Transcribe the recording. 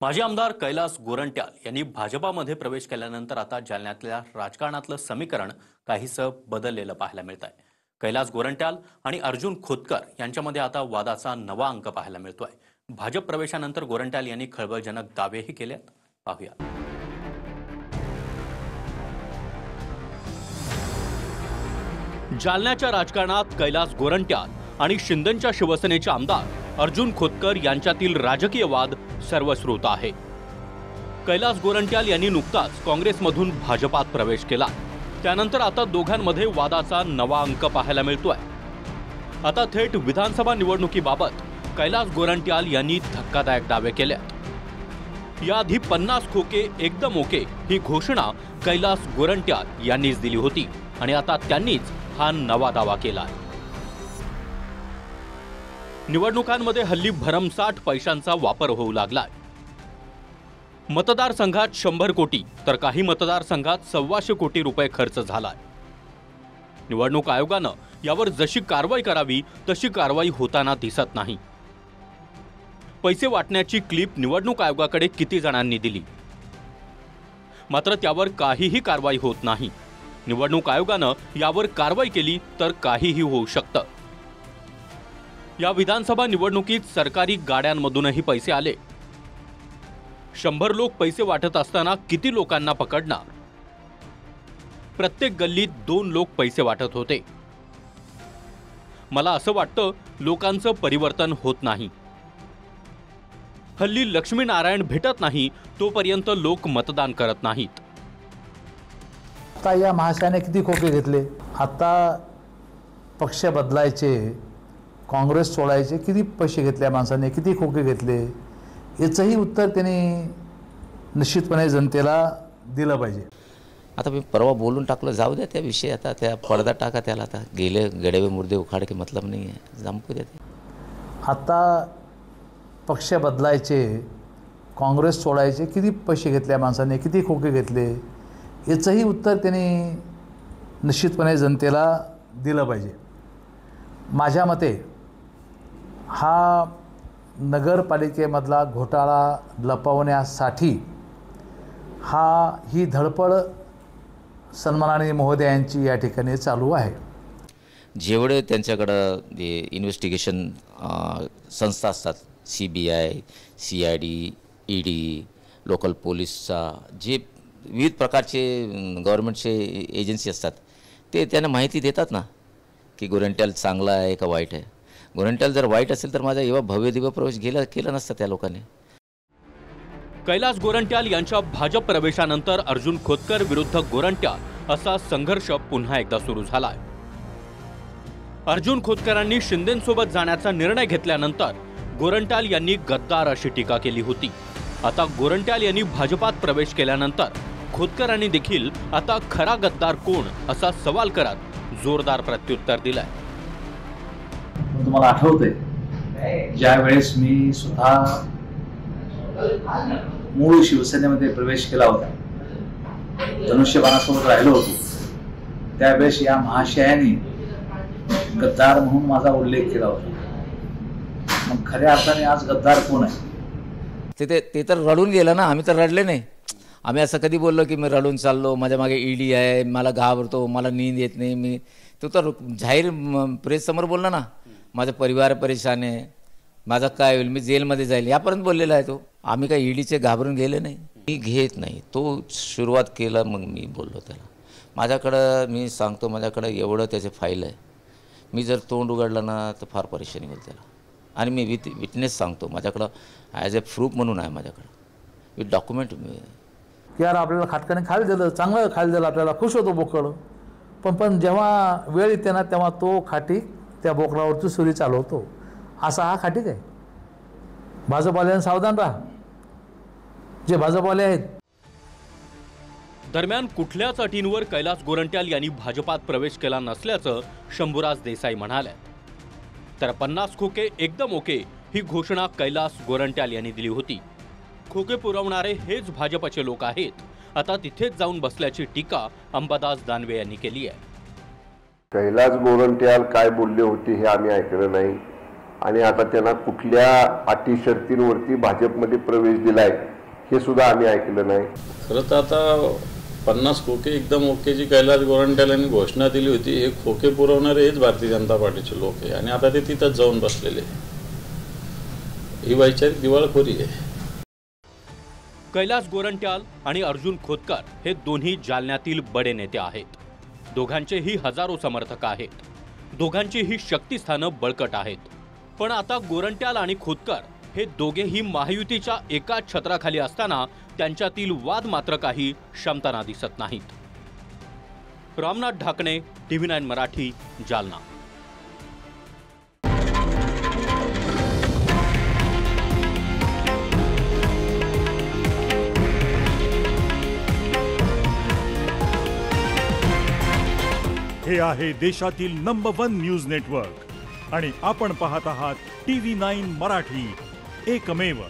माजी आमदार कैलास गोरंट्याल यांनी भाजपामध्ये प्रवेश केल्यानंतर आता जालन्यातल्या राजकारणातलं समीकरण काहीसं बदललेलं पाहायला मिळत आहे। कैलास गोरंट्याल आणि अर्जुन खोतकर यांच्यामध्ये आता वादाचा नवा अंक पाहायला मिळतोय। भाजप प्रवेशानंतर गोरंट्याल यांनी खळबळजनक दावेही केलेत, पाहूया। जालन्याच्या राजकारणात कैलास गोरंट्याल आणि शिंदेच्या शिवसेनेचे आमदार अर्जुन खोतकर यांच्यातील राजकीय वाद सर्वश्रुत आहे। कैलास गोरंट्याल यांनी नुकताच काँग्रेसमधून भाजपात प्रवेश केला, त्यानंतर आता दोघांमध्ये वादाचा नवा अंक पाहायला मिळतोय। आता थेट विधानसभा निवडणुकीबाबत कैलास गोरंट्याल यांनी धक्कादायक दावे केलेत। याआधी 50 खोके एकदम ओके ही घोषणा कैलास गोरंट्याल यांनीच दिली होती आणि आता त्यांनीच हा नवा दावा केला। निवडणुकांमध्ये हल्ली भरमसाठ पैशांचा वापर होऊ लागलाय। मतदारसंघात 100 कोटी तर काही मतदारसंघात 125 कोटी रुपये खर्च झालाय। निवडणूक आयोगानं यावर जशी कारवाई करावी तशी कारवाई होताना दिसत नाही। पैसे वाटण्याची क्लिप निवडणूक आयोगाकडे किती जणांनी दिली, मात्र त्यावर काहीही कारवाई होत नाही। निवडणूक आयोगानं यावर कारवाई केली तर काहीही होऊ शकतं। या विधानसभा निवडणुकीत सरकारी गाड्यांमधूनही पैसे आले। 100 लोक पैसे वाटत असताना किती लोकांना पकडणार? प्रत्येक गल्लीत 2 लोक पैसे वाटत होते। मला असं वाटतं लोकांचं परिवर्तन होत नाही। हल्ली लक्ष्मीनारायण भेटत नाही तोपर्यंत लोक मतदान करत नाहीत। आता या महाशयाने किती खोके घेतले, आता पक्ष बदलायचे, काँग्रेस सोडायचे, किती पैसे घेतले माणसाने, किती खोके घेतले, याचंही उत्तर त्यांनी निश्चितपणे जनतेला दिलं पाहिजे। आता मी परवा बोलून टाकलं, जाऊ द्या त्या विषय, आता त्या पडदा टाका त्याला, आता गेले गडेवे मुर्दे उखाड के मतलब नाही आहे, जमकू द्या। आता पक्ष बदलायचे, काँग्रेस सोडायचे, किती पैसे घेतले माणसाने, किती खोके घेतले, याचंही उत्तर त्यांनी निश्चितपणे जनतेला दिलं पाहिजे। माझ्या मते हा नगरपालिकेमधला घोटाळा लपवण्यासाठी ही धडपड सन्माननीय महोदयांची या ठिकाणी चालू आहे। जेवढे त्यांच्याकडं इन्व्हेस्टिगेशन संस्था असतात, CBI, CID, ED, लोकल पोलीसचा, जे विविध प्रकारचे गव्हर्नमेंटचे एजन्सी असतात, ते त्यांना माहिती देतात ना की गोरंट्याल चांगला आहे का वाईट आहे। गोरंट्याल जर वाईट असेल तर माझा एवढा भव्य दिव्य प्रवेश केला नसता त्या लोकांनी। कैलास गोरंट्याल यांच्या भाजप प्रवेशानंतर अर्जुन खोतकर विरुद्ध गोरंट्याल असा संघर्ष पुन्हा एकदा सुरू झालाय। अर्जुन खोतकरांनी शिंदेंसोबत जाण्याचा निर्णय घेतल्यानंतर गोरंट्याल यांनी गद्दार अशी टीका केली होती। आता गोरंट्याल यांनी भाजपात प्रवेश केल्यानंतर खोतकरांनी देखील आता खरा गद्दार कोण असा सवाल करत जोरदार प्रत्युत्तर दिलंय। तुम्हाला आठवतंय ज्या वेळेस मी स्वतः मूळ शिवसेनेमध्ये प्रवेश केला होता, धनुष्यबाणासोबत राहिलो होतो, त्यावेळेस या महाशयाने गद्दार म्हणून माझा उल्लेख केला होता। मग खऱ्या अर्थाने आज गद्दार कोण आहे? ते तर रडून गेलं ना, आम्ही तर रडले नाही। आम्ही असं कधी बोललो की मी रडून चाललो, माझ्या मागे ED आहे, मला घाबरतो, मला नींद येत नाही, मी तो तर जाहीर प्रेस समोर बोलला ना, माझा परिवार परेशान आहे, माझं काय होईल, मी जेलमध्ये जाईल, यापर्यंत बोललेला आहे तो। आम्ही काय EDचे घाबरून गेले नाही, मी घेत नाही। तो सुरुवात केला, मग मी बोललो त्याला, माझ्याकडं मी सांगतो, माझ्याकडं एवढं त्याचे फाईल आहे, मी जर तोंड उघडलं ना तर फार परेशानी होईल त्याला। आणि मी विटनेस सांगतो, माझ्याकडं ॲज अ प्रूफ म्हणून आहे, माझ्याकडं विथ डॉक्युमेंट। की यार आपल्याला खाटकाने खायला दिलं, चांगलं खायला दिलं, आपल्याला खुश होतो बोकड, पण जेव्हा वेळ येते ना तेव्हा तो खाटीक त्या बोकडावरची सुरी चालवतो। असा हा खाटीक आहे। भाजपवाल्यांना सावधान राहा, जे भाजपवाले आहेत। दरम्यान कुठल्याच अटींवर कैलास गोरंट्याल यांनी भाजपात प्रवेश केला नसल्याचं शंभूराज देसाई म्हणाले। तर 50 खोके एकदम ओके ही घोषणा कैलास गोरंट्याल यांनी दिली होती। खोके पुरवणारे हेच भाजपचे लोक आहेत, आता तिथेच जाऊन बसल्याची टीका अंबादास दानवे यांनी केली आहे। कैलास गोरंट्याल काय बोलले होते हे आम्ही ऐकलं नाही, आणि आता त्यांना कुठल्या अटी शर्तींवरती भाजपमध्ये प्रवेश दिलाय हे सुद्धा आम्ही ऐकलं नाही. खरं तर आता 50 खोके एकदम ओकेची कैलास गोरंट्यालांनी घोषणा दिली होती. हे खोके पुरवणारे हेच भारतीय जनता पार्टीचे लोक आहे आणि आता ते तिथंच जाऊन बसलेले. ही वैचारिक दिवाळखोरी आहे. कैलास गोरंट्याल आणि अर्जुन खोतकर हे दोन्ही जालन्यातील बडे नेते आहेत. दोघांचेही हजारो समर्थक आहेत. दोघांचीही शक्तिस्थानं बळकट आहेत. पण आता गोरंट्याल आणि खोतकर हे दोघेही महायुतीच्या एकाच छत्राखाली असताना त्यांच्यातील वाद मात्र काही शमताना दिसत नाहीत. रामनाथ ढाकणे, TV9 मराठी, जालना. हे आहे देशातील नंबर 1 न्यूज नेटवर्क आणि आपण पाहत आहात TV9 मराठी, एकमेव.